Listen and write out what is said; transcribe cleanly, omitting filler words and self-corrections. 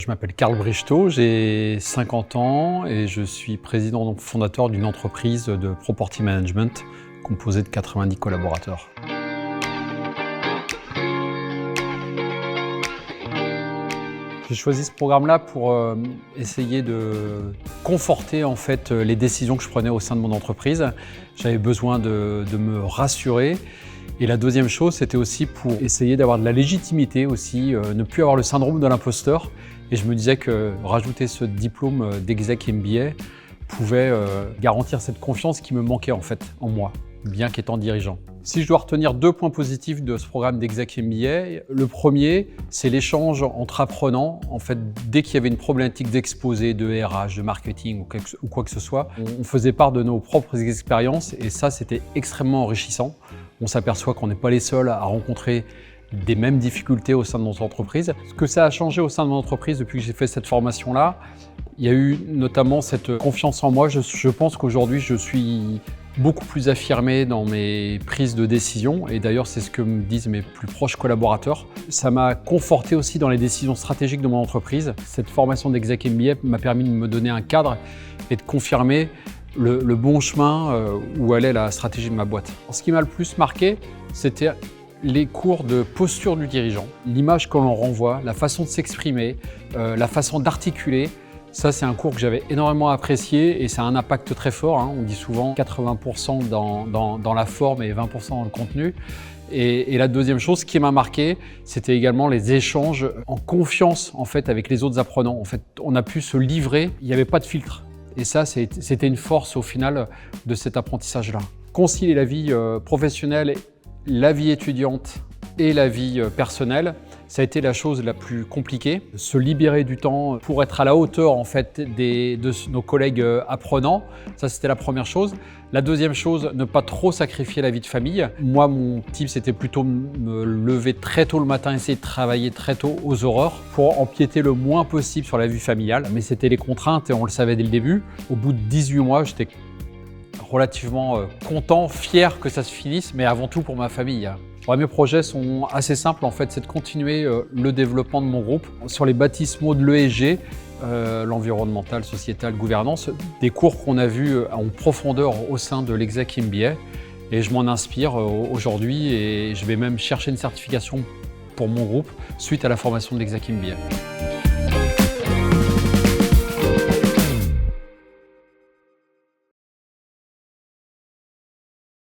m'appelle Carl Brichtot, j'ai 50 ans et je suis président fondateur d'une entreprise de property management composée de 90 collaborateurs. J'ai choisi ce programme-là pour essayer de conforter en fait les décisions que je prenais au sein de mon entreprise. J'avais besoin de me rassurer. Et la deuxième chose, c'était aussi pour essayer d'avoir de la légitimité aussi, ne plus avoir le syndrome de l'imposteur. Et je me disais que rajouter ce diplôme d'exec MBA pouvait garantir cette confiance qui me manquait en fait en moi, bien qu'étant dirigeant. Si je dois retenir 2 points positifs de ce programme d'exec MBA, le premier, c'est l'échange entre apprenants. En fait, dès qu'il y avait une problématique d'exposé, de RH, de marketing ou quoi que ce soit, on faisait part de nos propres expériences et ça, c'était extrêmement enrichissant. On s'aperçoit qu'on n'est pas les seuls à rencontrer des mêmes difficultés au sein de notre entreprise. Ce que ça a changé au sein de mon entreprise depuis que j'ai fait cette formation-là, il y a eu notamment cette confiance en moi. Je pense qu'aujourd'hui, je suis beaucoup plus affirmé dans mes prises de décision et d'ailleurs, c'est ce que me disent mes plus proches collaborateurs. Ça m'a conforté aussi dans les décisions stratégiques de mon entreprise. Cette formation d'exec MBA m'a permis de me donner un cadre et de confirmer le bon chemin où allait la stratégie de ma boîte. Ce qui m'a le plus marqué, c'était les cours de posture du dirigeant, l'image que l'on renvoie, la façon de s'exprimer, la façon d'articuler. Ça, c'est un cours que j'avais énormément apprécié et ça a un impact très fort. On dit souvent 80% dans la forme et 20% dans le contenu. Et la deuxième chose qui m'a marqué, c'était également les échanges en confiance en fait, avec les autres apprenants. En fait, on a pu se livrer, il n'y avait pas de filtre. Et ça, c'était une force au final de cet apprentissage-là. Concilier la vie professionnelle, la vie étudiante et la vie personnelle, ça a été la chose la plus compliquée. Se libérer du temps pour être à la hauteur en fait, de nos collègues apprenants, ça c'était la première chose. La deuxième chose, ne pas trop sacrifier la vie de famille. Moi, mon type, c'était plutôt me lever très tôt le matin, essayer de travailler très tôt aux aurores pour empiéter le moins possible sur la vie familiale. Mais c'était les contraintes et on le savait dès le début. Au bout de 18 mois, j'étais relativement content, fier que ça se finisse, mais avant tout pour ma famille. Ouais, mes projets sont assez simples en fait, c'est de continuer le développement de mon groupe sur les baptismaux de l'ESG, l'environnemental, sociétal, gouvernance, des cours qu'on a vus en profondeur au sein de l'exec MBA et je m'en inspire aujourd'hui et je vais même chercher une certification pour mon groupe suite à la formation de l'exec MBA.